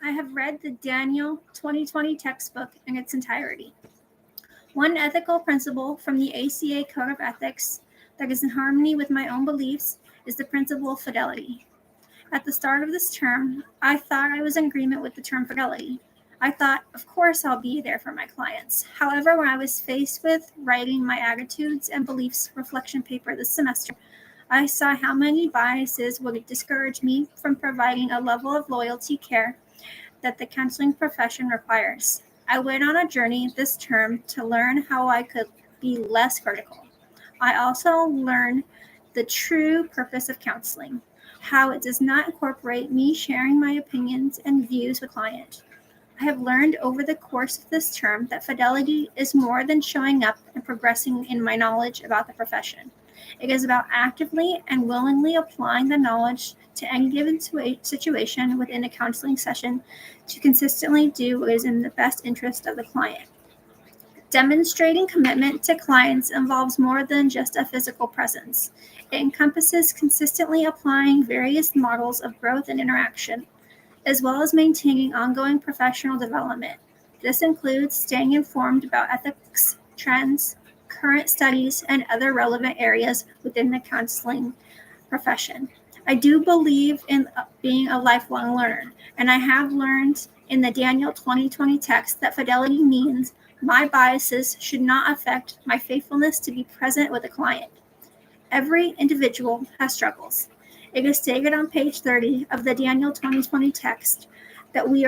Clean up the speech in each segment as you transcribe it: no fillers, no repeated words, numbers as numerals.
I have read the Daniel 2020 textbook in its entirety. One ethical principle from the ACA Code of Ethics that is in harmony with my own beliefs is the principle of fidelity. At the start of this term, I thought I was in agreement with the term fidelity. I thought, of course, I'll be there for my clients. However, when I was faced with writing my attitudes and beliefs reflection paper this semester, I saw how many biases would discourage me from providing a level of loyalty care that the counseling profession requires. I went on a journey this term to learn how I could be less critical. I also learned the true purpose of counseling, how it does not incorporate me sharing my opinions and views with client. I have learned over the course of this term that fidelity is more than showing up and progressing in my knowledge about the profession. It is about actively and willingly applying the knowledge to any given situation within a counseling session to consistently do what is in the best interest of the client. Demonstrating commitment to clients involves more than just a physical presence. It encompasses consistently applying various models of growth and interaction, as well as maintaining ongoing professional development. This includes staying informed about ethics, trends, current studies, and other relevant areas within the counseling profession. I do believe in being a lifelong learner, and I have learned in the Daniel 2020 text that fidelity means my biases should not affect my faithfulness to be present with a client. Every individual has struggles. It is stated on page 30 of the Daniel 2020 text that we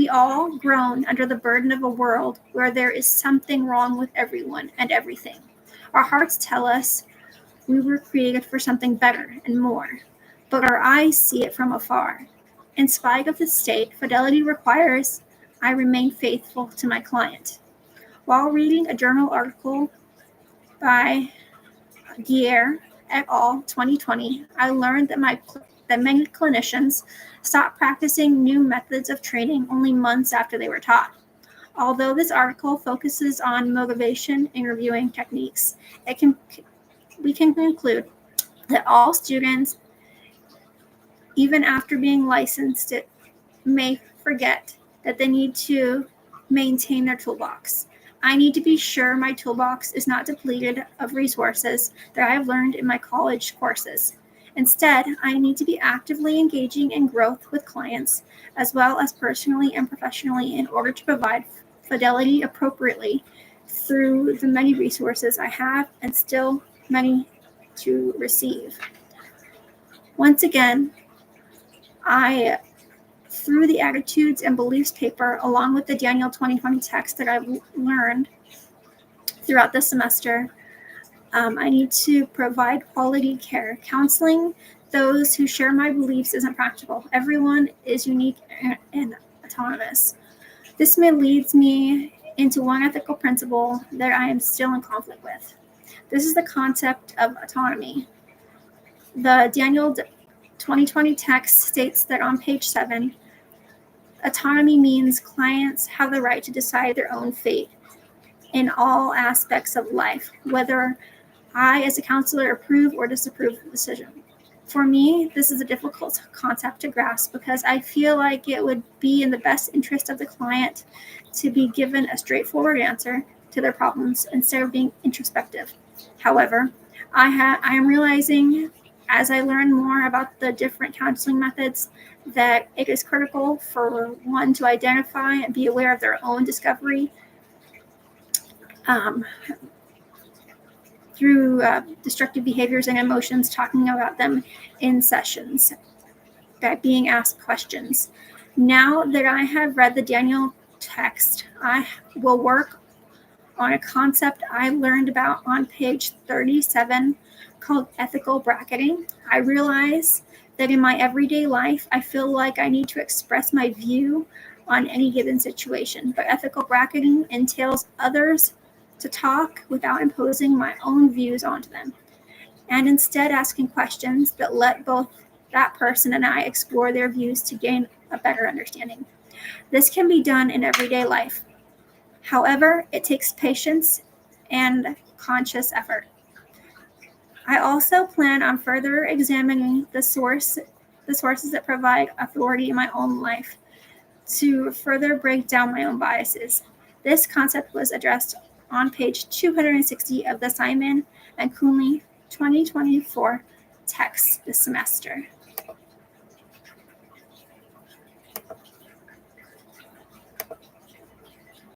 all groan under the burden of a world where there is something wrong with everyone and everything. Our hearts tell us we were created for something better and more, but our eyes see it from afar. In spite of this state, fidelity requires I remain faithful to my client. While reading a journal article by Gier et al. 2020, I learned that many clinicians stopped practicing new methods of training only months after they were taught. Although this article focuses on motivation interviewing techniques, we can conclude that all students, even after being licensed, may forget that they need to maintain their toolbox. I need to be sure my toolbox is not depleted of resources that I have learned in my college courses. Instead, I need to be actively engaging in growth with clients, as well as personally and professionally, in order to provide fidelity appropriately through the many resources I have and still many to receive. Once again, through the attitudes and beliefs paper, along with the Daniel 2020 text that I've learned throughout the semester, I need to provide quality care. Counseling those who share my beliefs isn't practical. Everyone is unique and autonomous. This may leads me into one ethical principle that I am still in conflict with. This is the concept of autonomy. The Daniel 2020 text states that on page 7, autonomy means clients have the right to decide their own fate in all aspects of life, whether I, as a counselor, approve or disapprove of the decision. For me, this is a difficult concept to grasp because I feel like it would be in the best interest of the client to be given a straightforward answer to their problems instead of being introspective. However, I am realizing as I learn more about the different counseling methods that it is critical for one to identify and be aware of their own discovery through destructive behaviors and emotions, talking about them in sessions, that being asked questions. Now that I have read the Daniel text, I will work on a concept I learned about on page 37 called ethical bracketing. I realize that in my everyday life, I feel like I need to express my view on any given situation, but ethical bracketing entails others to talk without imposing my own views onto them, and instead asking questions that let both that person and I explore their views to gain a better understanding. This can be done in everyday life. However, it takes patience and conscious effort. I also plan on further examining the sources that provide authority in my own life to further break down my own biases. This concept was addressed on page 260 of the Simon and Coonley 2024 text this semester.